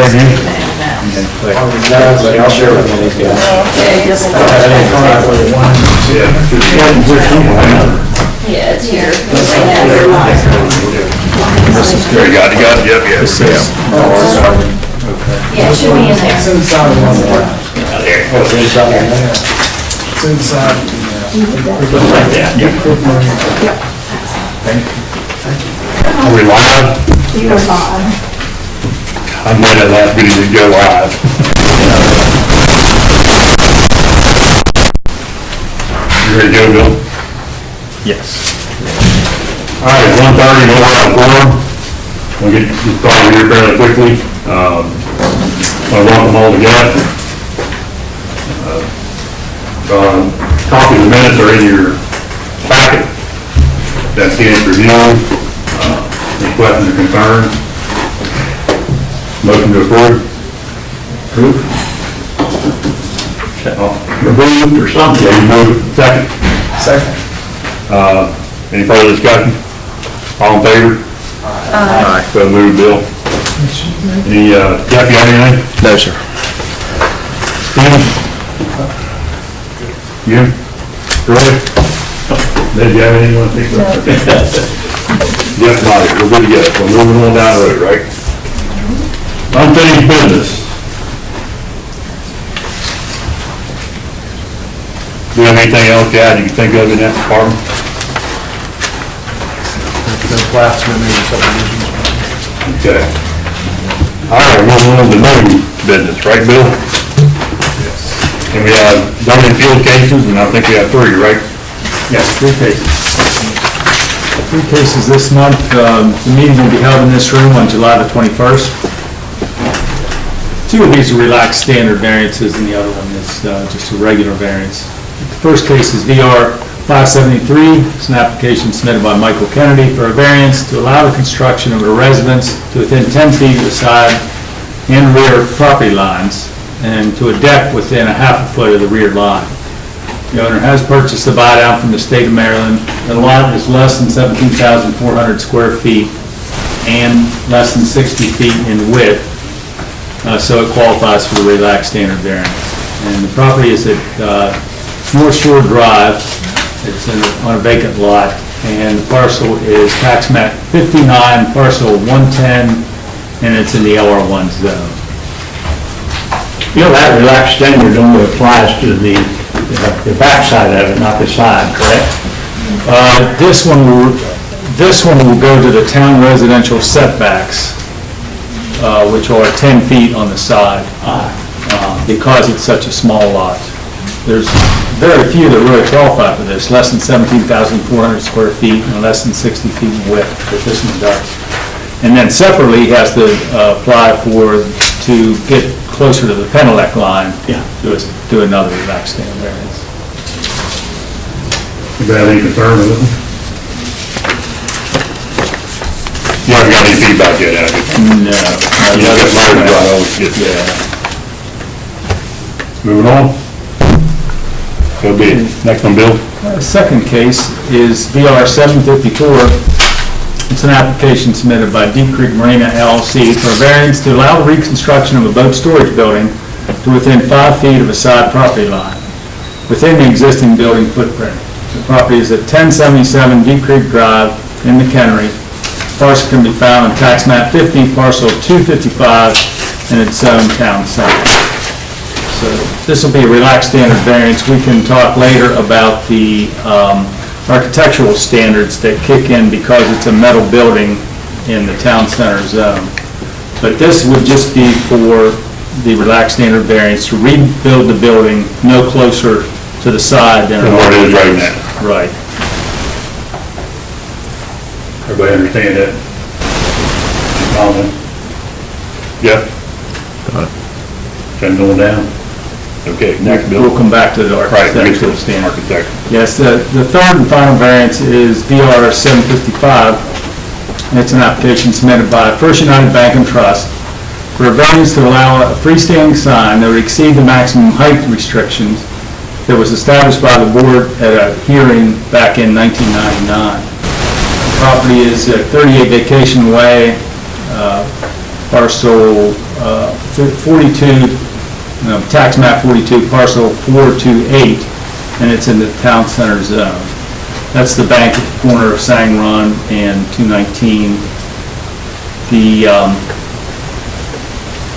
I'll share with these guys. Yeah, it's here. There you got it, yep. Yeah, it should be in there. It's inside of one more. There. It's inside. Like that, yep. Are we live? You're fine. I'm glad that last video did go live. You ready to go, Bill? Yes. All right, 1:30, we'll have forum. We'll get started here fairly quickly. I welcome all the guests. Copies of the minutes are in your packet. That's getting reviewed. Any questions or concerns? Motion to approve? Approve? Approved or something? Yeah, you move it. Second? Second. Any further discussion? All in favor? Aye. So moved, Bill. Any, Jeff, you have anything? No, sir. Steve? You? Greg? Did you have anything you want to think about? Jeff, not it. We're good to go. We're moving on down the road, right? Unfinished business. Do you have anything else, Chad, you can think of in that department? The plats and maybe subdivisions. Okay. All right, we're moving on to new business, right, Bill? Yes. And we have zoning field cases, and I think we have 3, right? Yes, 3 cases. 3 cases this month. The meeting will be held in this room on July the 21st. 2 of these are relaxed standard variances, and the other one is just a regular variance. The first case is VR 573. It's an application submitted by Michael Kennedy for a variance to allow the construction of a residence to within 10 feet of the side and rear property lines, and to a deck within a half a foot of the rear line. The owner has purchased a buy-down from the state of Maryland. The lot is less than 17,400 square feet and less than 60 feet in width, so it qualifies for the relaxed standard variance. And the property is at North Shore Drive. It's on a vacant lot, and the parcel is tax map 59, parcel 110, and it's in the LR1 zone. You know, that relaxed standard only applies to the backside of it, not the side, correct? This one will go to the town residential setbacks, which are 10 feet on the side, because it's such a small lot. There's very few that really qualify for this, less than 17,400 square feet and less than 60 feet in width, but this one does. And then separately, he has to apply to get closer to the Penelec line, do another relaxed standard variance. You got any concern with it? You haven't got any feedback yet, have you? No. You haven't heard about it. Yeah. Moving on. So be it. Next one, Bill. Second case is VR 754. It's an application submitted by Deep Creek Marina LLC for a variance to allow the reconstruction of a boat storage building to within 5 feet of a side property line within the existing building footprint. The property is at 1077 Deep Creek Drive in McHenry. Parcel can be found on tax map 50, parcel 255, in its own town center. So this will be a relaxed standard variance. We can talk later about the architectural standards that kick in because it's a metal building in the town center zone. But this would just be for the relaxed standard variance to rebuild the building no closer to the side than Where it is right now. Right. Everybody understand that? Comment? Jeff? Turn going down? Okay, next, Bill. We'll come back to the Right, architectural next standard. architect. Yes, the third and final variance is VR 755. And it's an application submitted by First United Bank and Trust for a variance to allow a freestanding sign that would exceed the maximum height restrictions that was established by the board at a hearing back in 1999. The property is at 38 Vacation Way, parcel 42, tax map 42, parcel 428, and it's in the town center zone. That's the bank at the corner of Sang Run and 219.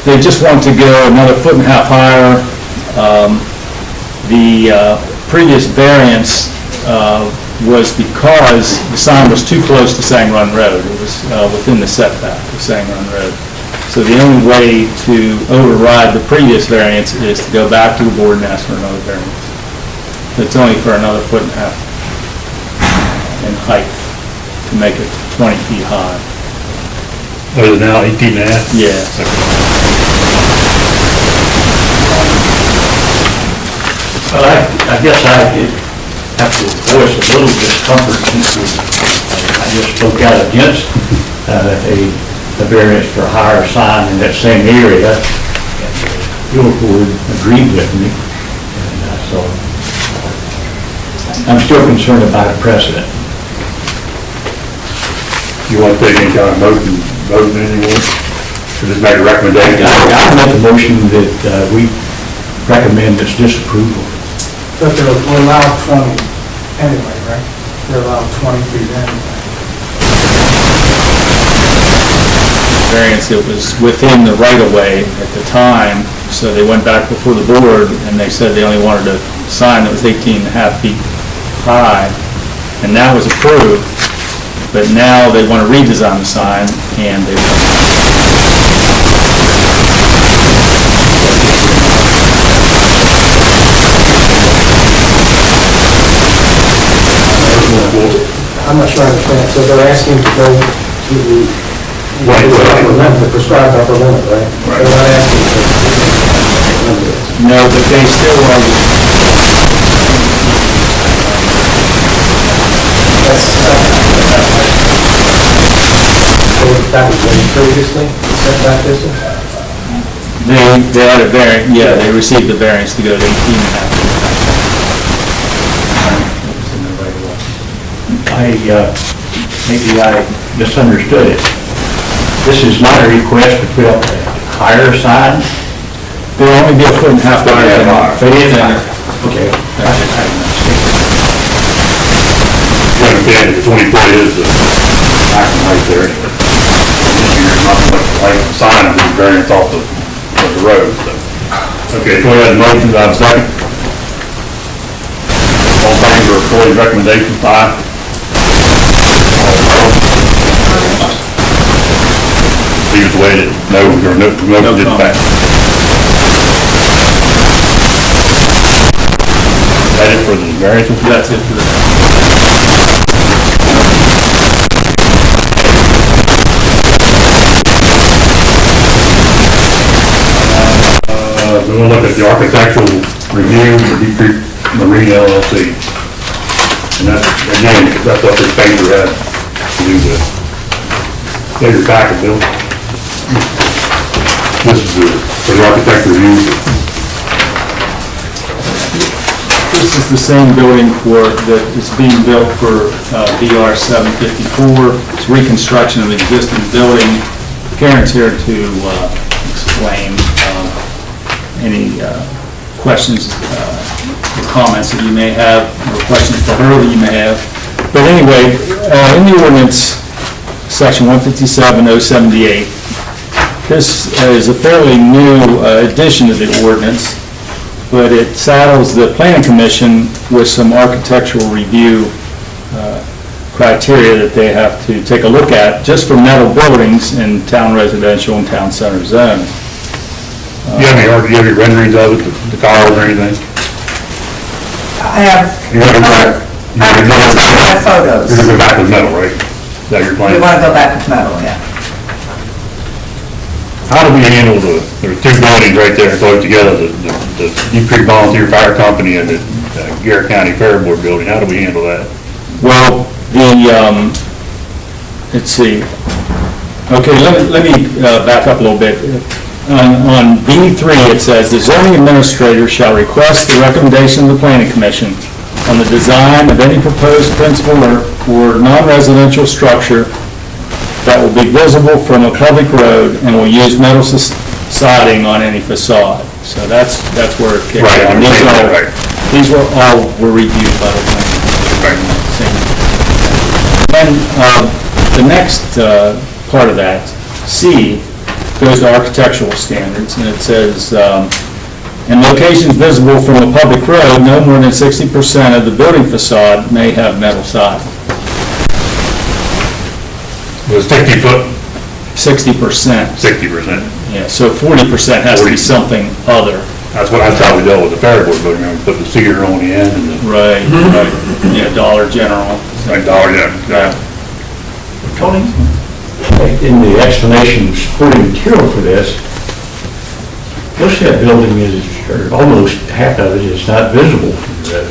They just want to go another 1.5 feet higher. The previous variance was because the sign was too close to Sang Run Road. It was within the setback of Sang Run Road. So the only way to override the previous variance is to go back to the board and ask for another variance. It's only for another 1.5 feet in height to make it 20 feet high. What is it now, 18 and a half? Yes. Well, I guess I have to voice a little discomfort since I just spoke out against a variance for a higher sign in that same area. Your board agreed with me, and so I'm still concerned about a precedent. You want to take any kind of vote anymore? Or just make a recommendation? I make a motion that we recommend this disapproval. But we're allowed 20 anyway, right? We're allowed 20 feet anyway. Variance, it was within the right-of-way at the time, so they went back before the board and they said they only wanted a sign that was 18.5 feet high, and that was approved. But now they want to redesign the sign, and they I'm not sure I understand. So they're asking to go to the prescribed upper limit, right? They're not asking no, but they still want that was previously setback distance? they had a variance, yeah, they received the variance to go to 18.5 feet. Maybe I misunderstood it. This is not a request to put up a higher sign? They'll only be 1.5 feet higher than But it is higher. Okay. Understand that 20 foot is the maximum height there. There's not much height sign of this variance off of the road, so. Okay, so we had a motion, do I have a second? All in favor of Corey's recommendation, aye? Leave it the way it is. No, or no, motion didn't pass. That is for the variances? That's it for the We're going to look at the architectural review for Deep Creek Marine LLC. And that's, again, that's what this paper has to do with. Get your packet, Bill. This is for the architectural review. This is the same building that is being built for VR 754. It's reconstruction of the existing building. Karen's here to explain any questions or comments that you may have, or questions for her that you may have. But anyway, in the ordinance, section 157.078, this is a fairly new addition to the ordinance, but it saddles the planning commission with some architectural review criteria that they have to take a look at just for metal buildings in town residential and town center zone. Do you have any renderings of it, the cars or anything? I have, You have photos. You're going to go back with metal, right? Is that your plan? We want to go back with metal, yeah. How do we handle there's two buildings right there close together, the Deep Creek Volunteer Fire Company and the Garrett County Fair Board building? How do we handle that? Well, let's see. Okay, let me back up a little bit. On B3, it says, "The zoning administrator shall request the recommendation of the planning commission on the design of any proposed principal or non-residential structure that will be visible from a public road and will use metal sodding on any facade. So that's where it kicks Right, I in. understand that, right. These were reviewed by the planning. Right. Then, the next part of that, C, goes to architectural standards, and it says, in locations visible from a public road, no more than 60% of the building facade may have metal siding. It was 60 foot, 60%. 60%. Yeah, so 40% has to be 40. something other. That's what I probably dealt with the Fairboard building, I put the cedar on the end and the, Right, right. Yeah, Dollar General. like dollar, yeah. Tony? In the explanation of supporting material for this, most of that building is, or almost half of it is not visible from the road.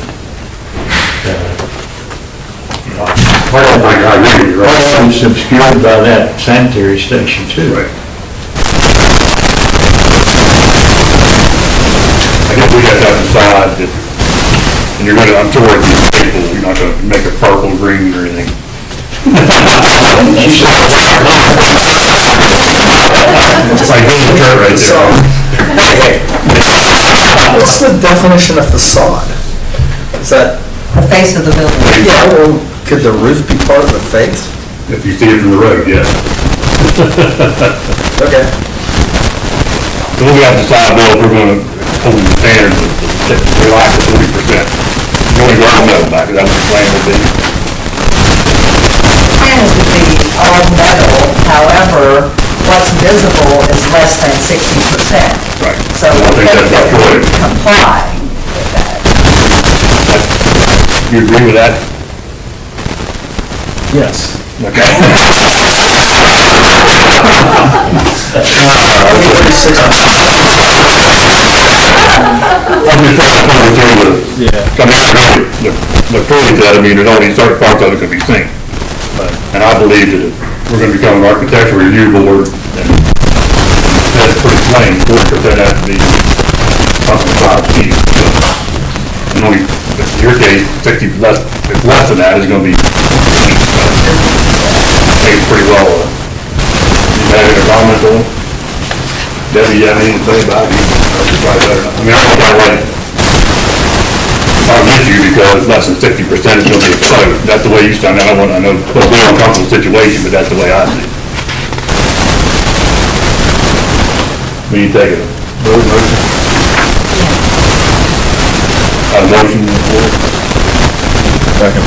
Part of I agree, you're right. it is obscured by that sanitary station too. Right. I guess we got to decide that, and you're gonna, I'm sure these people, you're not gonna make it purple, green, or anything. It's like this shirt right there. What's the definition of facade? Is that, The face of the building. yeah, well, could the roof be part of the face? If you see it from the road, yes. Okay. So we got to decide, Bill, if we're gonna hold the standard of relax at 40%. You only grab metal back, is that what the plan would be? Plan is to be all metal, however, what's visible is less than 60%. Right. So I we think think that's that what we Troy, comply with that. you agree with that? Yes. Okay. I'm just trying to come through the, Yeah. I mean, the proving that, I mean, there's only certain parts of it can be seen. And I believe that if we're gonna become an architectural review board, and that's pretty plain, 40% has to be up to 5 feet. And only, in your case, 60, less, if less than that is gonna be, I think it's pretty well, you have any comments on? Debbie, you have anything to say about it? I mean, I don't kinda like, I'll get you because less than 60% is gonna be exposed. That's the way you sound. I know, it's a bit uncomfortable situation, but that's the way I see it. We need to take a vote, motion. A motion on the floor. Second.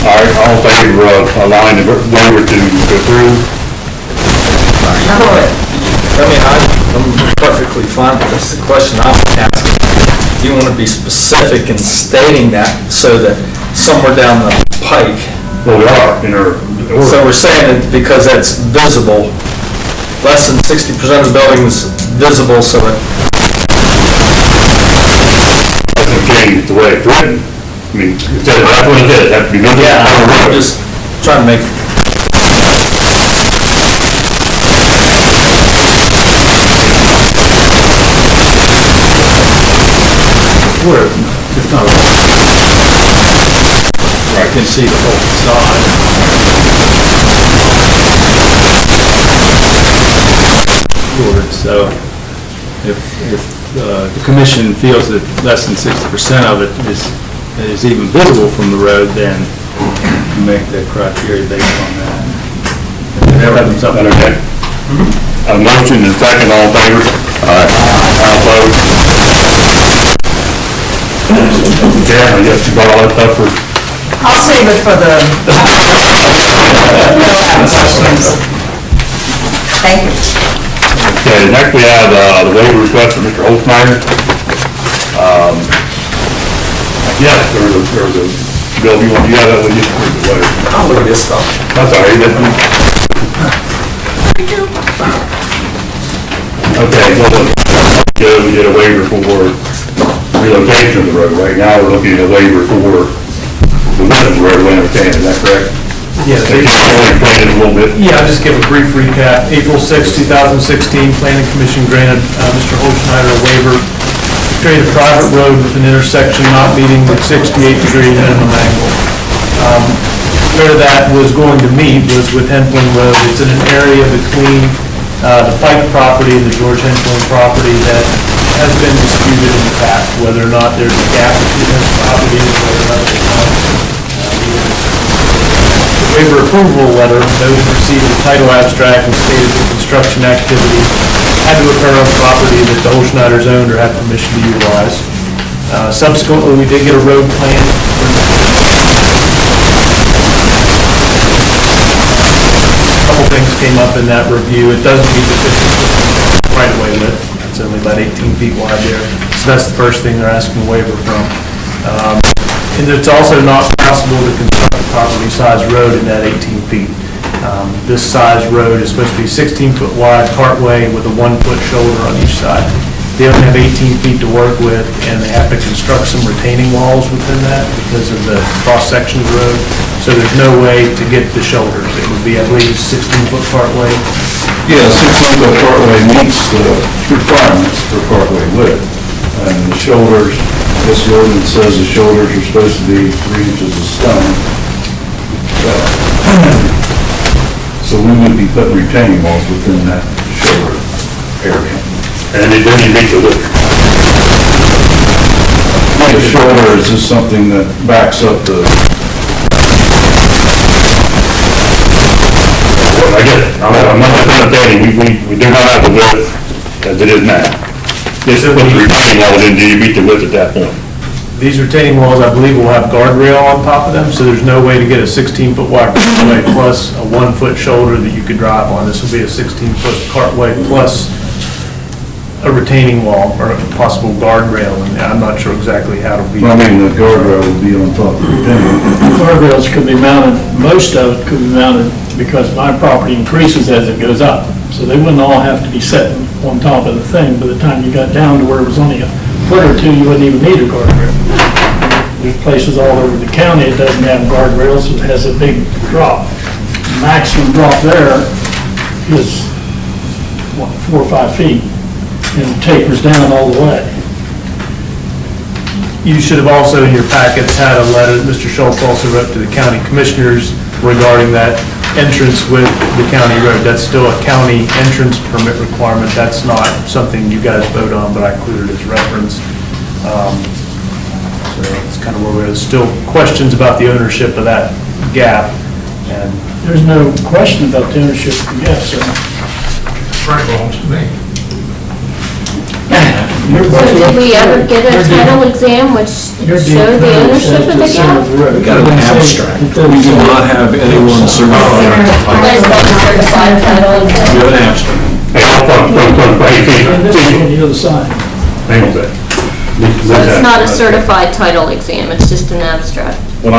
All right, all in favor of allowing the waiver to go through? I mean, I'm perfectly fine with this. The question I'm asking, do you want to be specific in stating that so that somewhere down the pike, Well, we are in our so order. we're saying that because it's visible, less than 60% of the building is visible, so it, Doesn't change the way it's written. I mean, it says, that's what it says, it has to be visible yeah, on the I'm road. just trying to make, Where it's not, where I can see the whole facade. So if the commission feels that less than 60% of it is even visible from the road, then you make the criteria based on that. If there happens something. Okay. A motion and second, all in favor? All opposed? Yeah, I guess you got all that stuff for, I'll save it for the, questions. Thank you. okay, next we have, the waiver request from Mr. Holzmeyer. Yes, there was a, Bill, you have that with you? Or the waiver? I'll look at this stuff. That's all right, okay, well, we did a waiver for relocation of the road. Right now, we're looking at a waiver for the width of the road, I understand, is that correct? Yes. Can you explain it a little bit? Yeah, I'll just give a brief recap. April 6, 2016, Planning Commission granted Mr. Holzschneider a waiver to create a private road with an intersection not meeting the 68-degree minimum angle. where that was going to meet was with Henfling Road. It's in an area between the Pike property and the George Henfling property that has been disputed in the past, whether or not there's a gap between those properties, or whether or not there's not. The waiver approval letter noted receipt of the title abstract and stated that construction activity had to occur on property that the Holschneiders owned or had permission to utilize. Subsequently, we did get a road plan. A couple things came up in that review. It doesn't meet the 50 right-of-way width. It's only about 18 feet wide there. So that's the first thing they're asking a waiver from. And it's also not possible to construct a property size road in that 18 feet. This size road is supposed to be 16-foot wide partway with a 1-foot shoulder on each side. They only have 18 feet to work with, and they have to construct some retaining walls within that because of the cross-section of the road. So there's no way to get the shoulders. It would be, I believe, 16-foot partway. Yeah, 16-foot partway meets the requirements for partway width. And the shoulders, this ordinance says the shoulders are supposed to be 3 inches of stone. So we would be putting retaining walls within that shoulder area. And then you meet the width. The shoulder is just something that backs up the, I get it. I'm not understanding, we do not have the width as it is now. This is what the retaining wall in, do you meet the width at that point? These retaining walls, I believe, will have guardrail on top of them, so there's no way to get a 16-foot wide cartway plus a 1-foot shoulder that you could drive on. This will be a 16-foot cartway plus a retaining wall or a possible guardrail, and I'm not sure exactly how to be. I mean, the guardrail would be on top of the retaining. Guardrails could be mounted, most of it could be mounted because my property increases as it goes up. So they wouldn't all have to be set on top of the thing. By the time you got down to where it was only a foot or two, you wouldn't even need a guardrail. There's places all over the county it doesn't have guardrails, so it has a big drop. Maximum drop there is, what, 4 or 5 feet, and it tapers down all the way. You should have also in your packets had a letter that Mr. Schultz also wrote to the county commissioners regarding that entrance with the county road. That's still a county entrance permit requirement. That's not something you guys vote on, but I included as reference. So that's kind of where we're, there's still questions about the ownership of that gap. And There's no question about the ownership of the gas, sir. Frank belongs to me. So did we ever get a title exam which showed the ownership of the gap? We got an abstract. We do not have anyone certified. Unless that's a certified title We exam. have an abstract. Hey, I'll come, And this is on the other side. hang on a sec. So it's not a certified title exam, it's just an abstract. What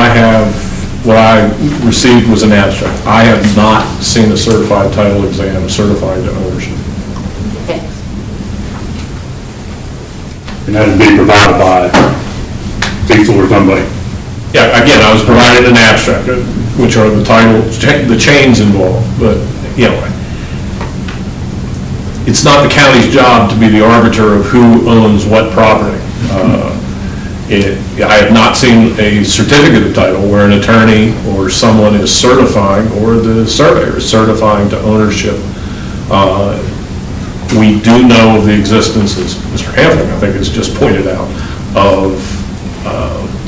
I received was an abstract. I have not seen a certified title exam certified to ownership. Okay. And that would be provided by Cecil or somebody. Yeah, again, I was provided an abstract, which are the titles, the chains involved, but, you know, it's not the county's job to be the arbiter of who owns what property. I have not seen a certificate of title where an attorney or someone is certifying, or the surveyor is certifying to ownership. We do know of the existence, as Mr. Hampton, I think, has just pointed out, of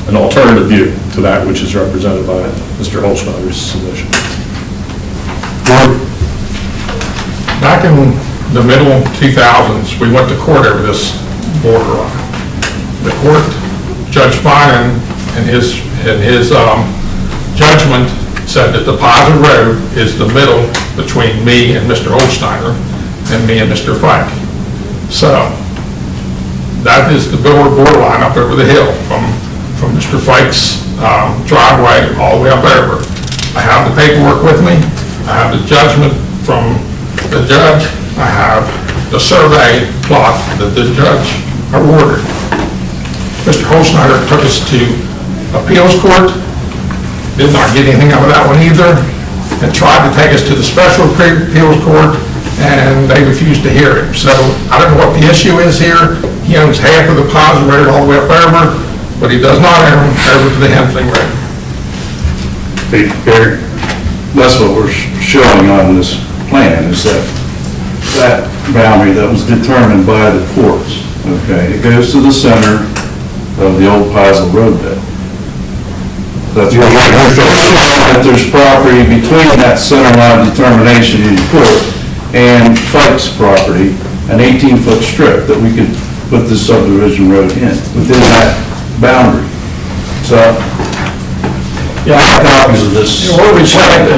an alternative view to that which is represented by Mr. Holschneider's submission. Back in the middle 2000s, we went to court over this border line. The court, Judge Finan, in his judgment, said that Deposit Road is the middle between me and Mr. Holschneider and me and Mr. Fike. So that is the borderline up over the hill from Mr. Fike's driveway all the way up over. I have the paperwork with me. I have the judgment from the judge. I have the survey plot that the judge awarded. Mr. Holschneider took us to appeals court, did not get anything out of that one either, and tried to take us to the special appeals court, and they refused to hear him. So I don't know what the issue is here. He owns half of the Deposit Road all the way up over, but he does not own over to the Henfling Road. Gary? That's what we're showing on this plan, is that boundary that was determined by the courts, okay? It goes to the center of the old Paisley Road bed. That's what that there's property between that center line determination in court and Fike's property, an 18-foot strip that we could put this subdivision road in, within that boundary. So, I have copies of this. We're respecting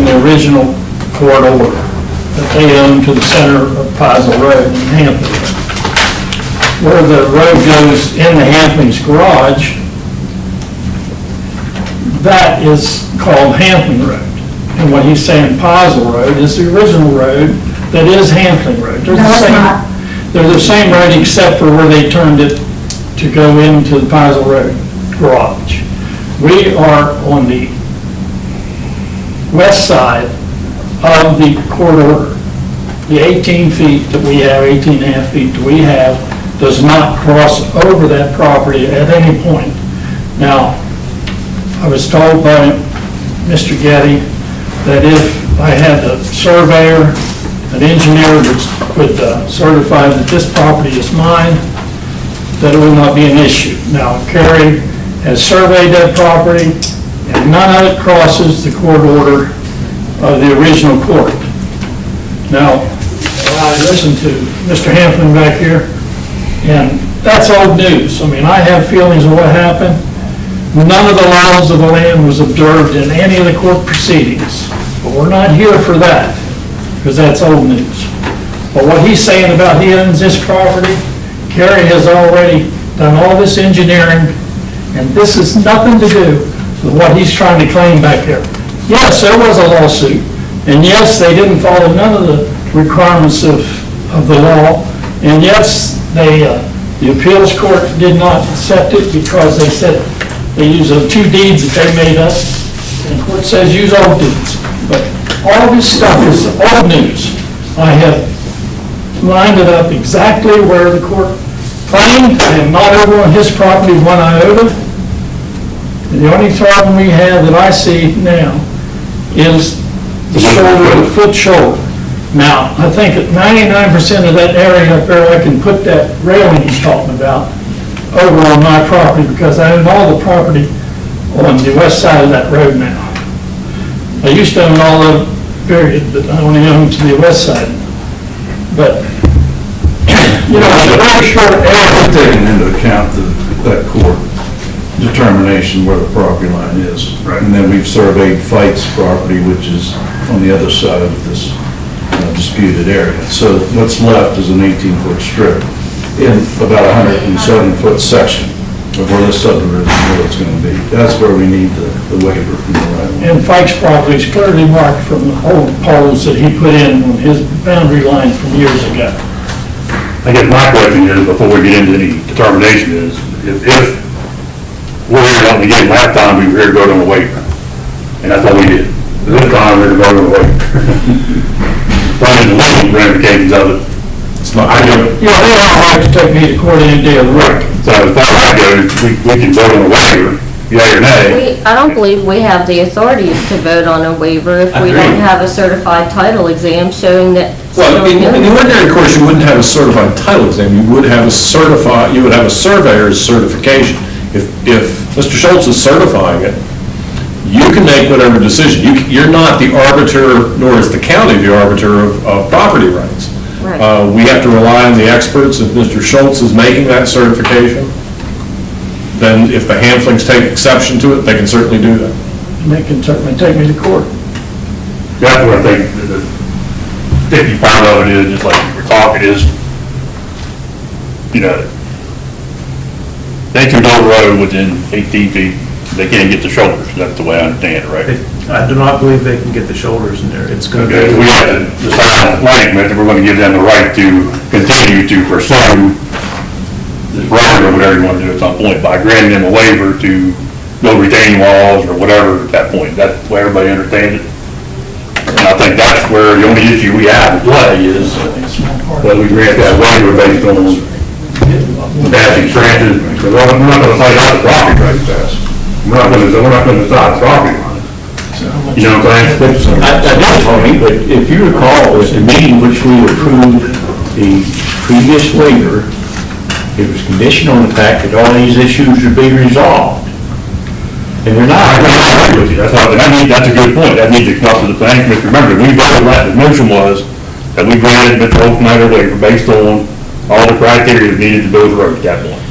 the original court order that they own to the center of Paisley Road in Hampton. Where the road goes in the Hampton's garage, that is called Hampton Road. And what he's saying, Paisley Road, is the original road that is Hampton Road. They're the same road except for where they turned it to go into the Paisley Road garage. We are on the west side of the court order. The 18 feet that we have, 18 and a half feet that we have, does not cross over that property at any point. Now, I was told by Mr. Getty that if I had a surveyor, an engineer would certify that this property is mine, that it would not be an issue. Now, Kerry has surveyed that property, and none of it crosses the court order of the original court. Now, I listened to Mr. Hampton back here, and that's old news. I mean, I have feelings of what happened. None of the laws of the land was observed in any of the court proceedings, but we're not here for that, because that's old news. But what he's saying about he owns this property, Kerry has already done all this engineering, and this has nothing to do with what he's trying to claim back there. Yes, there was a lawsuit, and yes, they didn't follow none of the requirements of the law, and yes, the appeals court did not accept it because they said they used two deeds that they made up, and the court says use old deeds. But all this stuff is old news. I have lined it up exactly where the court claimed. I am not over on his property 1 iota. And the only problem we have that I see now is the shoulder, the foot shoulder. Now, I think at 99% of that area up there, I can put that railing he's talking about over on my property, because I own all the property on the west side of that road now. I used to own all of it, period, but I only own to the west side. But, you know, it's a very short area. Taking into account that court determination where the property line is. Right. And then we've surveyed Fike's property, which is on the other side of this disputed area. So what's left is an 18-foot strip in about a 107-foot section of where this subdivision is going to be. That's where we need the waiver from the right of way. And Fike's property is clearly marked from the old poles that he put in on his boundary line from years ago. I guess my question is, before we get into any determination, is if we're here on the game, last time we were here to vote on the waiver, and that's all we did. This time we're to vote on the waiver. Running the legal ramifications of it. It's not. Yeah, they don't like to take me to court any day of the week. So as far as that goes, we can vote on the waiver, yea or nay. I don't believe we have the authority to vote on a waiver if we don't have a certified title exam showing that. Well, in the ordinary course, you wouldn't have a certified title exam, you would have a surveyor's certification. If Mr. Schultz is certifying it, you can make whatever decision. You're not the arbiter, nor is the county the arbiter of property rights. Right. We have to rely on the experts. If Mr. Schultz is making that certification, then if the Hamflings take exception to it, they can certainly do that. They can certainly take me to court. That's what I think the sticky part of it is, just like you were talking, is, you know, they can go road within 18 feet, they can't get the shoulders. That's the way I understand it, right? I do not believe they can get the shoulders in there. It's going to Okay, be. we have to decide on language if we're going to give them the right to continue to pursue this road or whatever you want to do at some point by granting them a waiver to build retaining walls or whatever at that point. That's the way everybody understands it. And I think that's where the only issue we have to play is whether we grant that waiver based on passing tranches, because we're not going to fight out the property rights test. We're not gonna decide the property line. You know what I'm saying? I did, Tony, but if you recall, at the meeting which we approved the previous waiver, it was conditioned on the fact that all these issues would be resolved. And they're not. I agree with you, that's a good point, that needs to come up to the planning commission. Remember, we voted, the motion was that we granted Mr. Holtzman a waiver based on all the criteria needed to build the road at that point.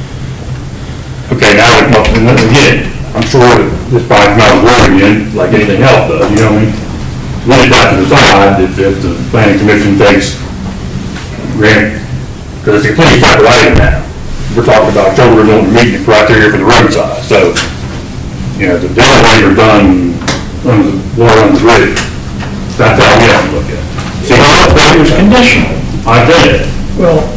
Okay, now we come up, and then again, I'm sure that this probably not a word again, like anything else does, you know what I mean? We just have to decide if the planning commission takes, grant, because it's completely separate item now. We're talking about shoulders on the meeting criteria for the roadside, so, you know, the different waiver done on the water on the bridge, that's how we have to look at it. See, It was conditional. I did. Well,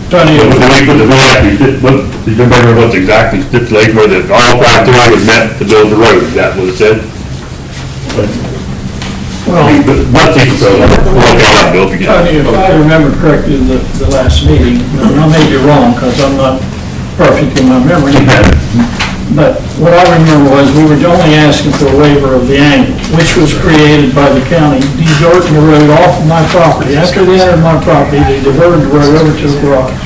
Tony, Do we actually, do you remember what's exactly stipulated where the all criteria was met to build the road? Is that what it said? well, Bill, if you get Tony, if I remember correctly, the last meeting, and I may be wrong, because I'm not perfect in my memory, but what I remember was we were only asking for a waiver of the angle, which was created by the county, diverting the road off of my property. After they entered my property, they diverted the road over to the garage.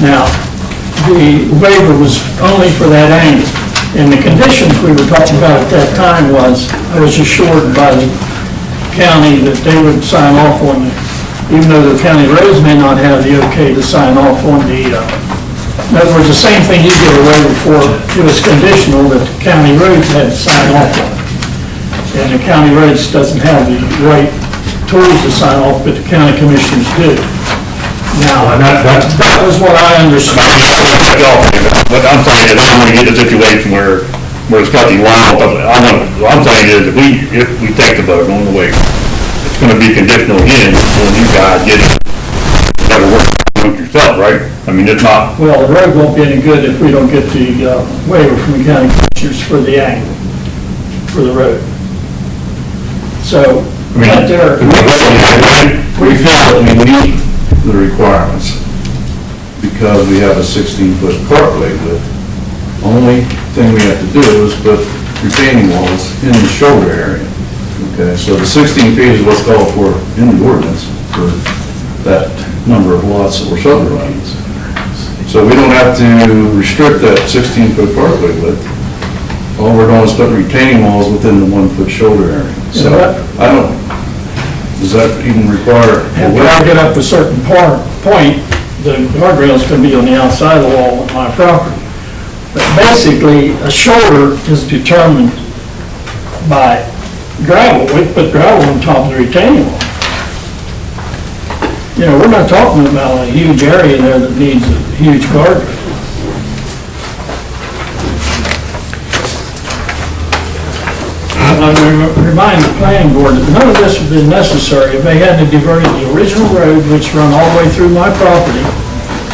Now, the waiver was only for that angle, and the conditions we were talking about at that time was, I was assured by the county that they would sign off on it, even though the county roads may not have the okay to sign off on the, in other words, the same thing you get a waiver for, it was conditional that the county roads had to sign off on it. And the county roads doesn't have the right tools to sign off, but the county commissioners do. Now, that was what I understood. What I'm saying is, I don't want to get in a situation where it's cutting line. What I'm saying is, if we take the vote on the waiver, it's going to be conditional again, when you guys get it, never work amongst yourself, right? I mean, it's not. Well, the road won't be any good if we don't get the waiver from the county commissioners for the angle, for the road. So, right there. We feel that we meet the requirements because we have a 16-foot cartway width. Only thing we have to do is put retaining walls in the shoulder area. Okay, so the 16 feet is what's called for in the ordinance for that number of lots that were subdivided. So we don't have to restrict that 16-foot cartway width. All we're doing is put retaining walls within the 1-foot shoulder area. So I don't, does that even require? And when I get up to a certain point, the guardrail's gonna be on the outside of the wall of my property. But basically, a shoulder is determined by gravel. We put gravel on top of the retaining wall. You know, we're not talking about a huge area there that needs a huge guardrail. I remind the planning board that none of this would have been necessary if they hadn't diverted the original road, which run all the way through my property,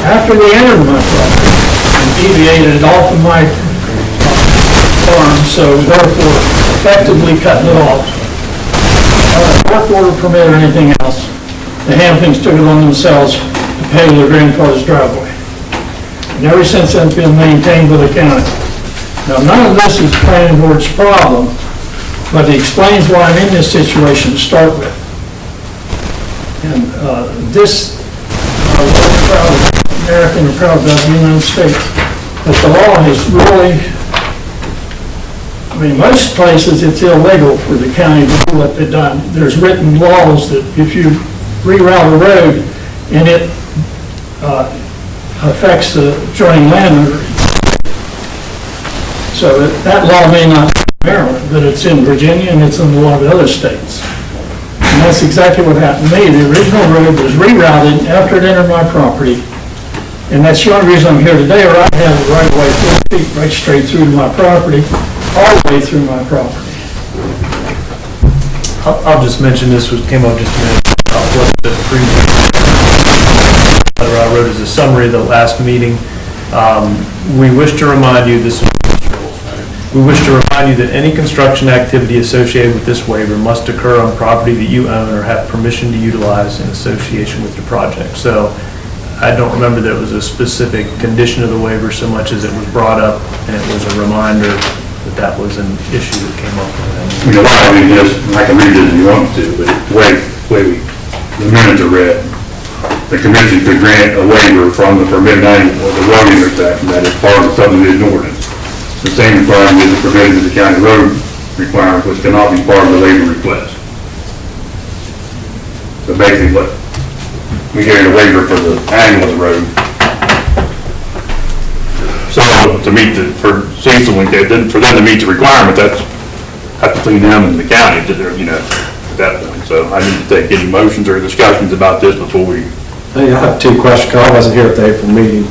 after they entered my property, and deviated it off of my farm, so therefore effectively cutting it off. Not a court order permit or anything else. The Hamptons took it on themselves to pay their grandfather's driveway. And ever since then, it's been maintained by the county. Now, none of this is planning board's problem, but it explains why I'm in this situation to start with. And this, I'm very proud of American and proud of the United States. But the law has really, I mean, most places it's illegal for the county to do what they've done. There's written laws that if you reroute a road and it affects the adjoining landowner, so that law may not be in Maryland, but it's in Virginia and it's in a lot of other states. And that's exactly what happened to me. The original road was rerouted after it entered my property. And that's the only reason I'm here today, or I have the right of way 4 feet right straight through to my property, all the way through my property. I'll just mention this came up just a minute ago, what the previous letter I wrote as a summary of the last meeting. We wish to remind you, we wish to remind you that any construction activity associated with this waiver must occur on property that you own or have permission to utilize in association with the project. So I don't remember that it was a specific condition of the waiver so much as it was brought up, and it was a reminder that that was an issue that came up. You know, I mean, just, I can read it if you want me to, but the way the minutes are read, the commission could grant a waiver from the permitted angle of the road intersection that is part of the subdivision ordinance. The same requirement is permitted in the county road requirement, which cannot be part of the waiver request. So basically, what, we gave a waiver for the angle of the road. So to meet the, for Cecil, for them to meet the requirement, that's between them and the county, you know, at that point. So I need to take any motions or discussions about this before we. Hey, I have two questions, 'cause I wasn't here at the April meeting.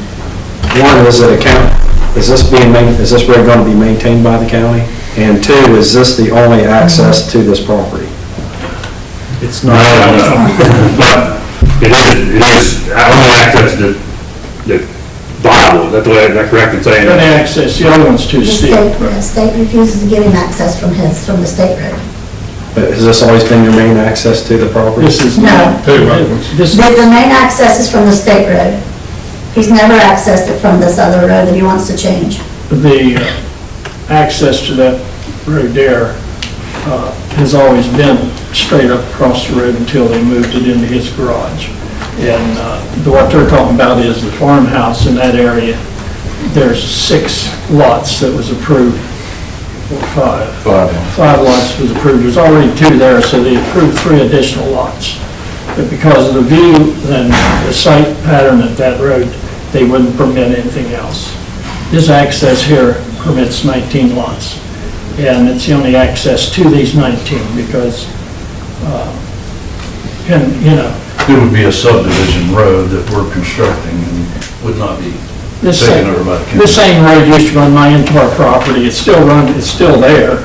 One, is this road going to be maintained by the county? And two, is this the only access to this property? It's not. But it is, only access to viable, is that the way, is that correct in saying? Any access, the other one's too steep. The state refuses to give him access from the state road. But has this always been your main access to the property? This is No. not. This The main access is from the state road. He's never accessed it from this other road that he wants to change. the access to that road there has always been straight up across the road until they moved it into his garage. And what they're talking about is the farmhouse in that area. There's 6 lots that was approved, or 5. 5 lots was approved. There's already 2 there, so they approved 3 additional lots. But because of the view and the site pattern of that road, they wouldn't permit anything else. This access here permits 19 lots, and it's the only access to these 19 because, It would be a subdivision road that we're constructing and would not be taken over by the county. This same road used to run my entire property. It's still there.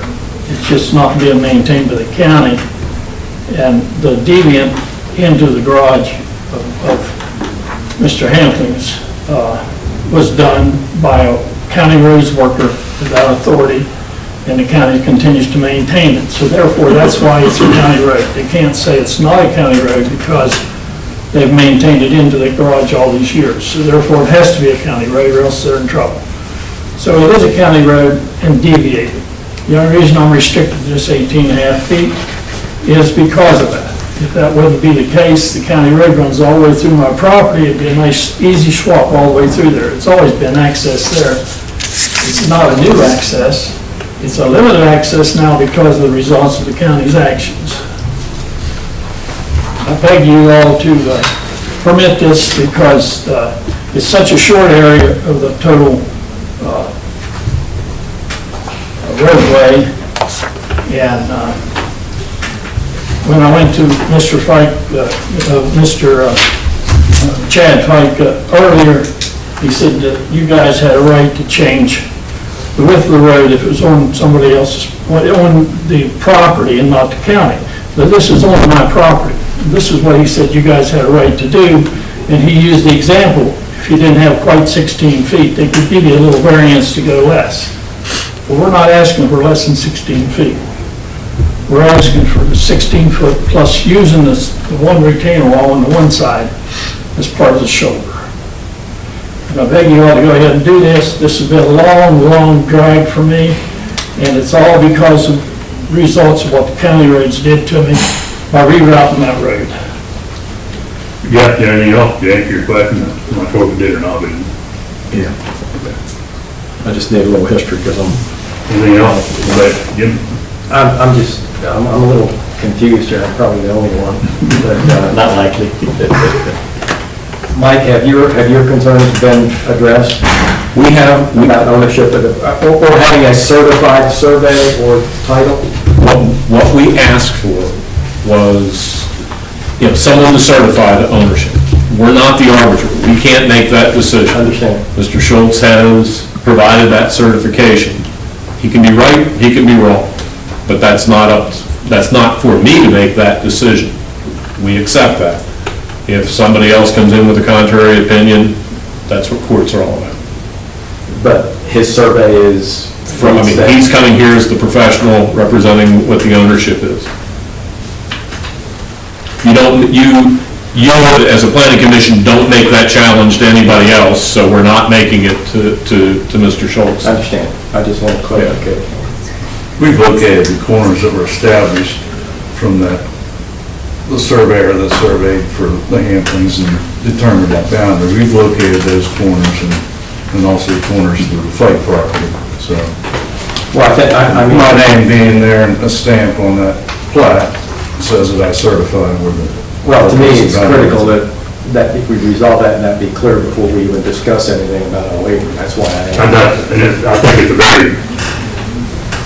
It's just not being maintained by the county. And the deviant into the garage of Mr. Hampling's was done by a county roads worker without authority, and the county continues to maintain it. So therefore, that's why it's a county road. They can't say it's not a county road because they've maintained it into the garage all these years. So therefore, it has to be a county road or else they're in trouble. So it is a county road and deviated. The only reason I'm restricted to this 18.5 feet is because of that. If that wouldn't be the case, the county road runs all the way through my property, it'd be a nice, easy swap all the way through there. It's always been access there. It's not a new access. It's a limited access now because of the results of the county's actions. I beg you all to permit this because it's such a short area of the total roadway. And when I went to Mr. Fike, Chad Fike earlier, he said that you guys had a right to change the width of the road if it was on somebody else's, on the property and not the county. But this is on my property. This is what he said you guys had a right to do, and he used the example, if you didn't have quite 16 feet, they could give you a little variance to go less. Well, we're not asking for less than 16 feet. We're asking for 16 foot plus using the one retaining wall on the one side as part of the shoulder. And I beg you all to go ahead and do this. This has been a long, long drag for me, and it's all because of results of what the county roads did to me by rerouting that road. You got anything else to answer your question? I'm not sure if we did or not, but. Yeah. I just need a little history because Anything else? Jim? I'm a little confused here. I'm probably the only one, but Not likely. Mike, have your concerns been addressed? We have about ownership of or having a certified survey or title? What we asked for was, someone to certify the ownership. We're not the arbiter. We can't make that decision. I understand. Mr. Schultz has provided that certification. He can be right, he can be wrong, but that's not for me to make that decision. We accept that. If somebody else comes in with a contrary opinion, that's what courts are all about. But his survey is... he's coming here as the professional representing what the ownership is. you, as a planning commission, don't make that challenge to anybody else, so we're not making it to Mr. Schultz. I understand. I just want to clarify. We've located the corners that were established from the surveyor that surveyed for the Hamplings and determined that boundary. We've located those corners and also corners of the Fike property, so. Well, I mean, My name being there and a stamp on that plat says that I certify where the. well, to me, it's critical that if we resolve that and that be clear before we even discuss anything about a waiver. That's why I. I think it's a very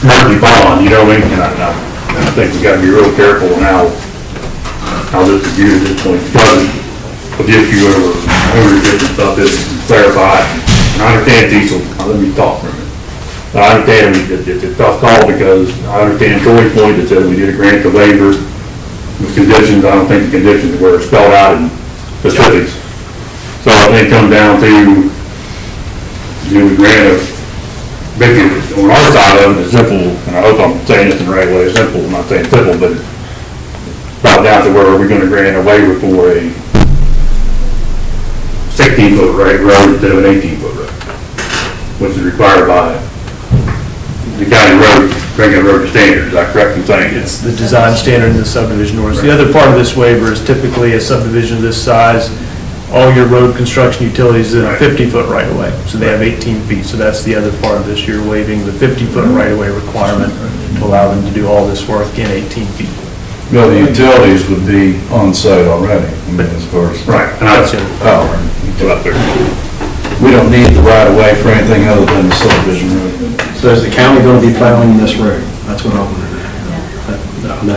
murky bond, you know what I mean? And I think we gotta be real careful now how this is viewed at this point, because of the issue over ownership and stuff is clarified. And I understand diesel, let me talk for a minute. I understand it's a tough call because I understand Troy's point that said we did grant the waiver with conditions. I don't think the conditions were spelled out in specifics. So I think it comes down to, we grant a, basically, on our side of it, it's simple, and I hope I'm saying this in the right way, it's simple, I'm not saying simple, but it's about down to where are we gonna grant a waiver for a 16-foot road instead of an 18-foot road, which is required by the county road, bringing road standards. Is that correct in saying? It's the design standard in the subdivision ordinance. The other part of this waiver is typically a subdivision of this size, all your road construction utilities in a 50-foot right-of-way, so they have 18 feet, so that's the other part of this. You're waiving the 50-foot right-of-way requirement to allow them to do all this work in 18 feet. Well, the utilities would be on site already, I mean, as far as. Right. And That's in Power. up there. We don't need the right of way for anything other than the subdivision road. So is the county going to be plowing this road? That's what I want to know. No.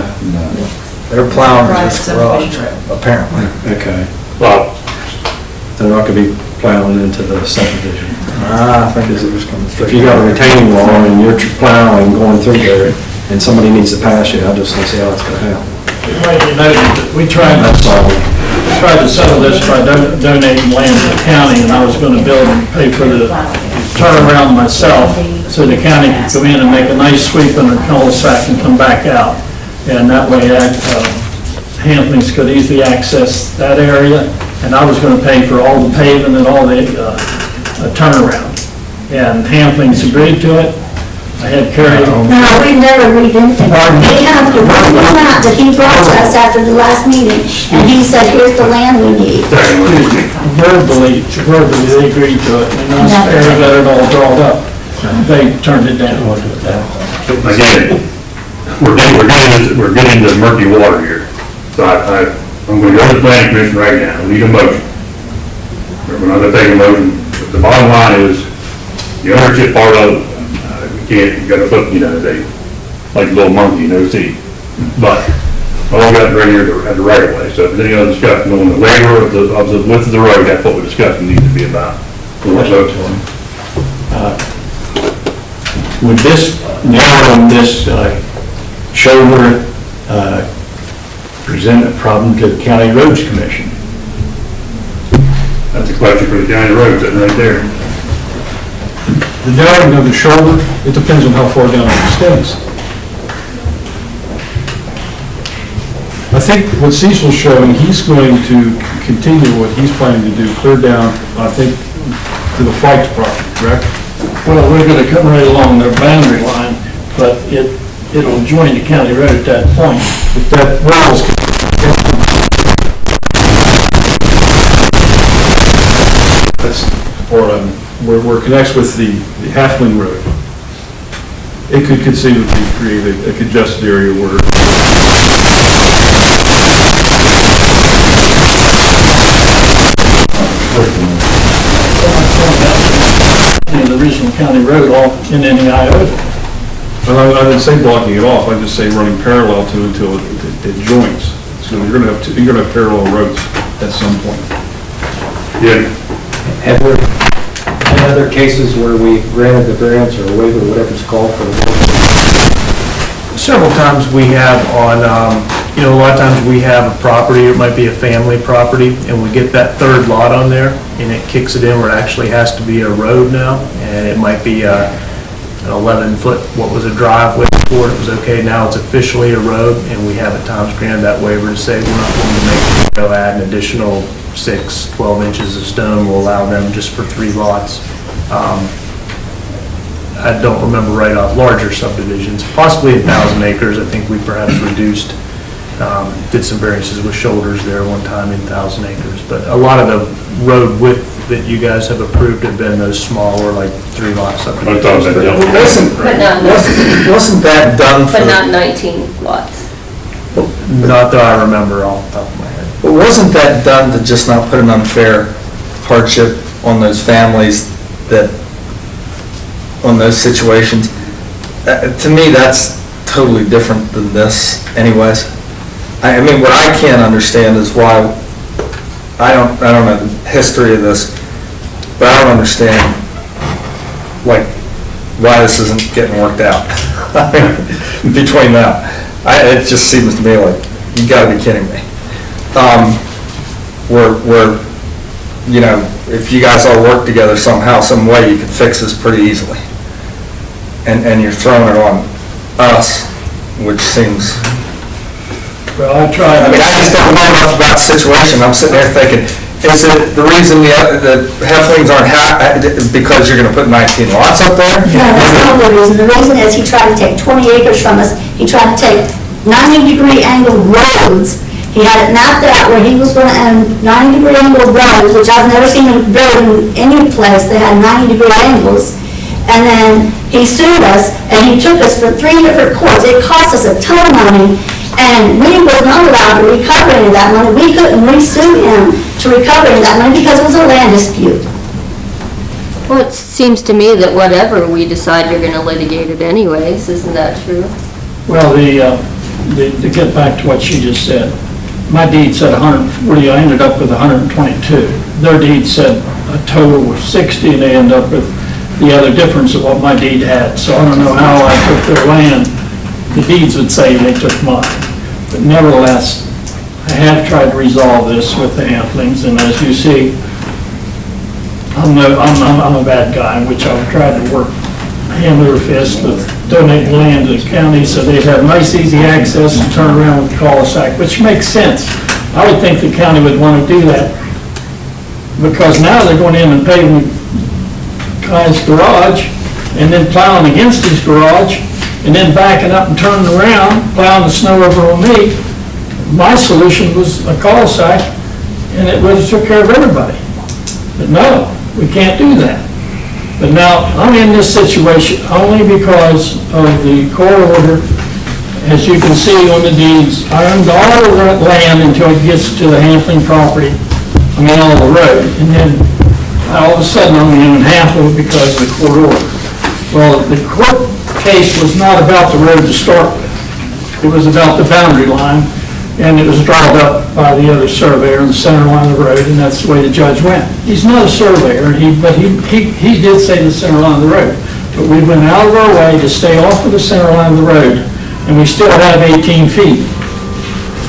They're plowing this garage, apparently. Okay. Well, They're not going to be plowing into the subdivision. I think it's just coming straight. If you got a retaining wall and you're plowing going through there and somebody needs to pass you, I just don't see how it's going to happen. We tried to settle this by donating land to the county, and I was gonna build and pay for the turnaround myself, so the county could come in and make a nice sweep in their cul-de-sac and come back out. And that way, Hamplings could easily access that area, and I was gonna pay for all the paving and all the turnaround. And Hamplings agreed to it. I had carried on. No, we've never agreed anything. We have the one amount that he brought to us after the last meeting, and he said, here's the land we need. Verbally, they agreed to it, and once Perry got it all drawn up, they turned it down. again, we're getting into murky water here. So I'm going to go to the planning commission right now, I need a motion. We're not going to take a motion, but the bottom line is, the ownership part of it, you gotta put, they, like a little monkey, no teeth. But, all we got right here at the right of way, so if there's any other discussion on the waiver of the width of the road, that's what the discussion needs to be about. Would this, narrowing this shoulder present a problem to the County Roads Commission? That's a question for the county road sitting right there. The narrowing of the shoulder, it depends on how far down it extends. I think what Cecil's showing, he's going to continue what he's planning to do, clear down, I think, to the Fikes property, correct? Well, we're gonna come right along their boundary line, but it'll join the county road at that point. If that road is where it connects with the Halfling Road, it could conceivably create a congested area where And the original county road all in any iota. Well, I didn't say blocking it off, I just say running parallel to it until it joins. So you're gonna have parallel roads at some point. Yeah. Have there been other cases where we granted the variance or waiver, whatever it's called for the Several times we have on, a lot of times we have a property, it might be a family property, and we get that third lot on there, and it kicks it in where it actually has to be a road now, and it might be an 11-foot, what was a driveway before, it was okay, now it's officially a road, and we have at times granted that waiver to say we're not going to make, add an additional 12 inches of stone, we'll allow them just for 3 lots. I don't remember right off, larger subdivisions, possibly 1,000 acres, I think we perhaps reduced, did some variances with shoulders there one time in 1,000 acres, but a lot of the road width that you guys have approved have been those smaller, like 3 lot subdivisions. Wasn't that done for? But not 19 lots. Not that I remember off the top of my head. But wasn't that done to just not put an unfair hardship on those families that, on those situations? To me, that's totally different than this anyways. I mean, what I can't understand is why, I don't know the history of this, but I don't understand, like, why this isn't getting worked out between them. It just seems to me like, you gotta be kidding me. We're, you know, if you guys all work together somehow, some way, you could fix this pretty easily. And you're throwing it on us, which seems, Well, I tried. I mean, I just don't know enough about the situation. I'm sitting there thinking, is it the reason the halflings aren't because you're gonna put 19 lots up there? No, that's not the reason. The reason is he tried to take 20 acres from us. He tried to take 90-degree angle roads. He had it mapped out where he was gonna own 90-degree angle roads, which I've never seen a road in any place that had 90-degree angles. And then he sued us, and he took us for 3 different courts. It cost us a ton of money, and we were not allowed to recover any of that money. We couldn't re-sue him to recover any of that money because it was a land dispute. Well, it seems to me that whatever we decide, you're gonna litigate it anyways, isn't that true? Well, to get back to what she just said, my deed said 140, I ended up with 122. Their deed said a total of 60, and they ended up with the other difference of what my deed had. So I don't know how I took their land. The deeds would say they took mine. But nevertheless, I have tried to resolve this with the Hamplings, and as you see, I'm a bad guy, which I've tried to work hand over fist with donating land to the county so they'd have nice, easy access and turn around with the cul-de-sac, which makes sense. I would think the county would want to do that, because now they're going in and paving guy's garage, and then plowing against his garage, and then backing up and turning around, plowing the snow over on me. My solution was a cul-de-sac, and it would have took care of everybody. But no, we can't do that. But now, I'm in this situation only because of the court order. As you can see on the deeds, I owned all the land until it gets to the Hampling property, all the road, and then all of a sudden I'm only own half of it because of the court order. Well, the court case was not about the road to start with. It was about the boundary line, and it was drawn up by the other surveyor in the center line of the road, and that's the way the judge went. He's not a surveyor, but he did say the center line of the road. But we went out of our way to stay off of the center line of the road, and we still have 18 feet.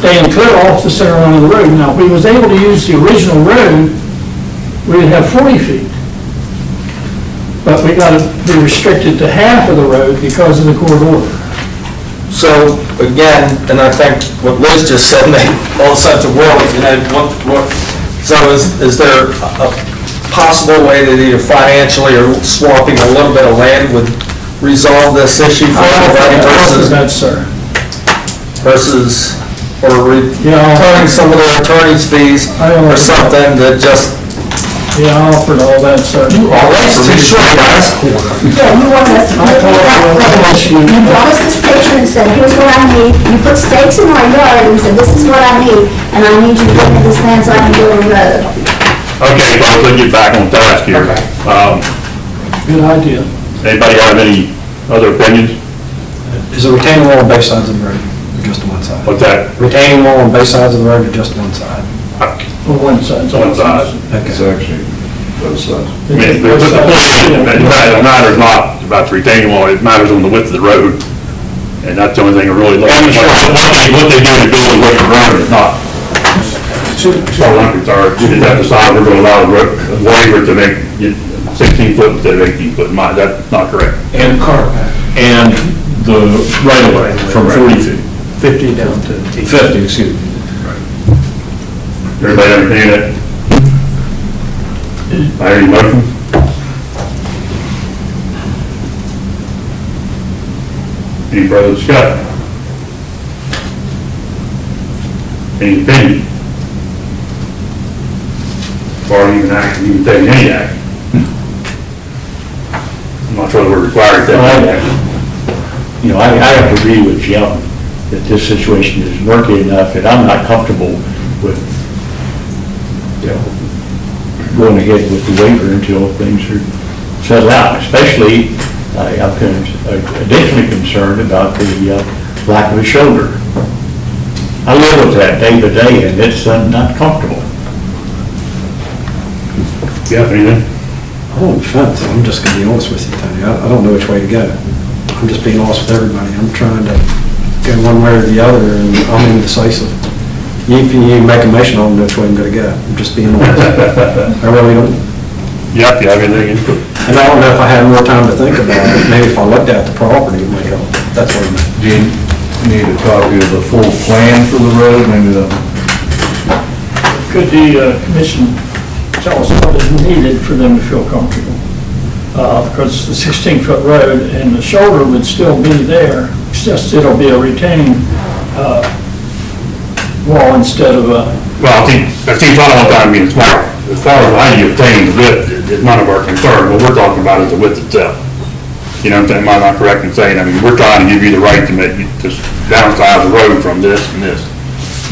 Staying clear off the center line of the road. Now, if we was able to use the original road, we would have 40 feet. But we got to be restricted to half of the road because of the court order. So, again, and I think what Liz just said made all sense of the world, so is there a possible way that either financially or swapping a little bit of land would resolve this issue for everybody versus, or returning some of their attorney's fees or something that just... Yeah, I offered all that, sir. That's too short, guys. Yeah, you want us to put you brought us this picture and said, here's what I need. You put stakes in my yard and said, this is what I need, and I need you to give me this land so I can build a road. Okay, well, let's get back on task here. Good idea. Anybody have any other opinions? Is a retaining wall on both sides of the road, or just on one side? What's that? Retaining wall on both sides of the road, or just one side? On one side. One side. It's actually both sides. I mean, it matters not about the retaining wall, it matters on the width of the road. And that's the only thing I really look at. What they do to build a width of the road is not, as far as I'm concerned, you just have to decide we're going to allow a waiver to make 16 foot instead of 18 foot, that's not correct. And the right of way from 40 feet. 50 down to 80. 50, excuse me. Everybody understand that? I hear your motion. Any further discussion? Any opinion? Or even action, even taking any action? I'm not sure that we're required to take any action. You know, I have to agree with Jim that this situation is murky enough that I'm not comfortable with, you know, going ahead with the waiver until things are settled out, especially I'm additionally concerned about the lack of a shoulder. I live with that day to day, and it's not comfortable. Jeff, anything? I'm on the fence. I'm just gonna be honest with you, Tony. I don't know which way to go. I'm just being honest with everybody. I'm trying to go one way or the other, and I'm indecisive. If you make a motion, I don't know which way I'm gonna go. I'm just being honest. I really don't. Yep, you have anything input? And I don't know if I had more time to think about it. Maybe if I looked at the property, it might help. That's what I'm. Do you need a copy of the full plan for the road, maybe the? Could the commission tell us what is needed for them to feel comfortable? Because the 16-foot road and the shoulder would still be there, it's just it'll be a retaining wall instead of a... Well, I've seen talk all the time, I mean, as far as how you obtain the width, it's none of our concern. What we're talking about is the width itself. You know what I'm saying? Am I not correct in saying, I mean, we're trying to give you the right to downsize the road from this and this.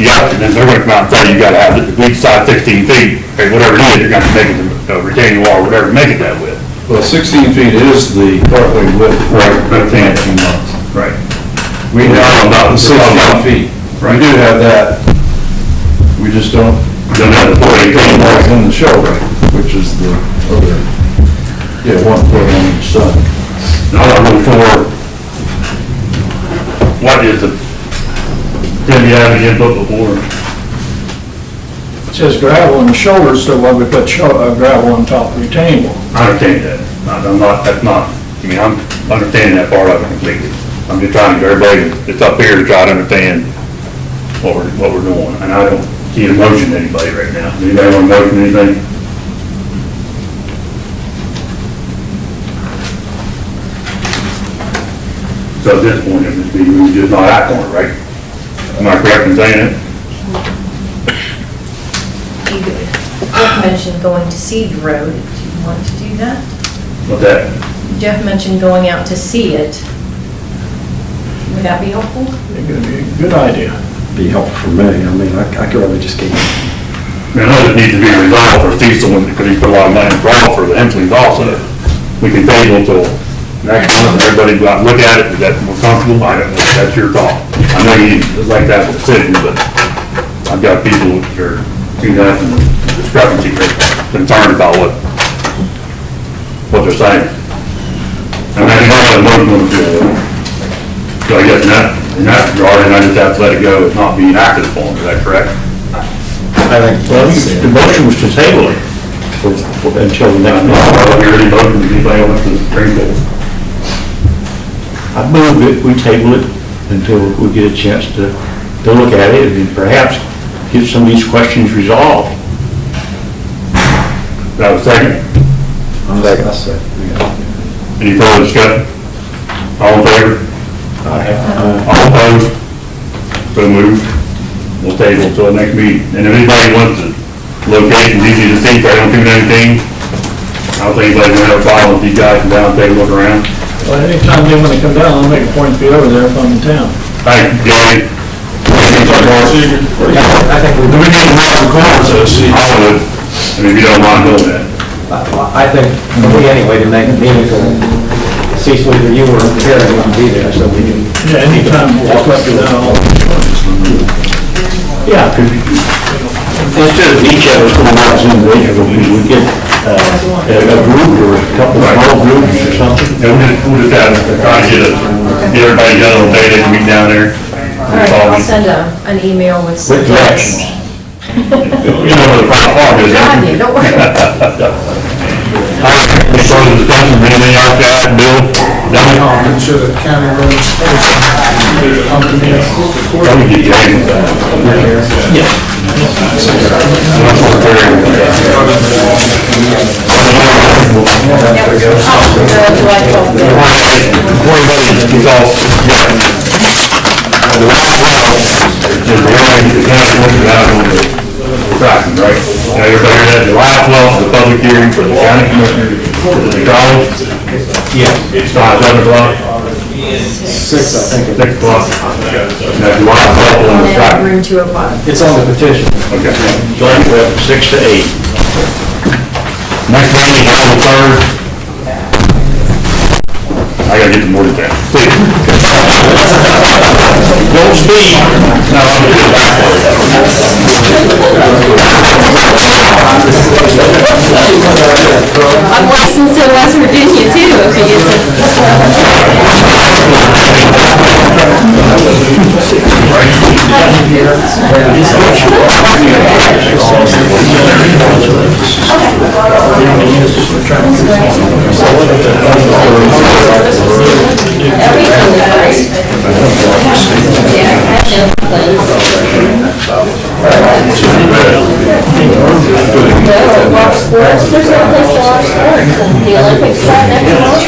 Yeah, and then they're gonna come out and tell you, you gotta have it, each side 16 feet, or whatever it is, you're gonna have to make it a retaining wall, or whatever, to make it that width. Well, 16 feet is the partway width for the 18 months. Right. We have about 16 feet. We do have that. We just don't have the 18 marks in the shoulder, which is the other, 1 foot on each side. Now, I'm looking for, what is the, Tim, you have any input before? It says gravel on the shoulder, so why we put gravel on top of the retaining wall? I understand that. I mean, I'm understanding that part of it completely. I'm just trying to get everybody that's up here to try to understand what we're doing. And I don't see a motion to anybody right now. Does anybody want to motion anything? So at this point, we just not act on it, right? Am I correct in saying it? Jeff mentioned going to see the road. Do you want to do that? What's that? Jeff mentioned going out to see it. Would that be helpful? Good idea. Be helpful for me. I mean, I could really just keep. I know it needs to be resolved for Cecil, because he put a lot of money in for the Hemsley's also. We can table until next month, everybody go out and look at it, is that more comfortable? I don't know, that's your call. I know you like that decision, but I've got people that are, see that in the discrepancy, concerned about what they're saying. And I think that's a motion on the floor. So I guess in that regard, and I just have to let it go, it's not being acted upon, is that correct? I think, well, the motion was to table it until the next meeting. Anybody wants to bring it? I move that we table it until we get a chance to look at it and perhaps get some of these questions resolved. That was second. Second. Any further discussion? All in favor? All opposed? So moved. We'll table until the next meeting. And if anybody wants to location easy to see, if they don't do anything, I don't think anybody's gonna have a problem with these guys come down and take a look around. Well, anytime they want to come down, I'll make a point to be over there if I'm in town. Thank you, Gary. I think we need to mark the corners of those. I would, if you don't mind doing that. I think, for me anyway, to make it meaningful, Cecil, either you or Garrett wouldn't be there, so we can. Yeah, anytime, just let me know. Yeah, instead of each of us going out as individuals, we get a group or a couple of small groups or something. And we'll just have to try to get everybody together on a day they can meet down there. All right, I'll send an email with some With dates. directions. You know where the farm is, God, isn't it? you don't worry. All right, further discussion, anything like that, Bill? Donnie? Should the county road company? Probably get James. Right. Now, everybody heard that, July 12th, the public hearing for the county commissioners, the college? Yeah. It starts at 7 o'clock? 6, I think. 6 o'clock. Now, July 12th on the Friday. Room 205. It's on the petition. Okay. Starting from 6 to 8. Next meeting, April 3rd. I gotta get the mortgage down. Don't speak. No, I'm gonna get back. I'm licensed in West Virginia too, if you use it. There's no place to watch sports. The Olympics start next month.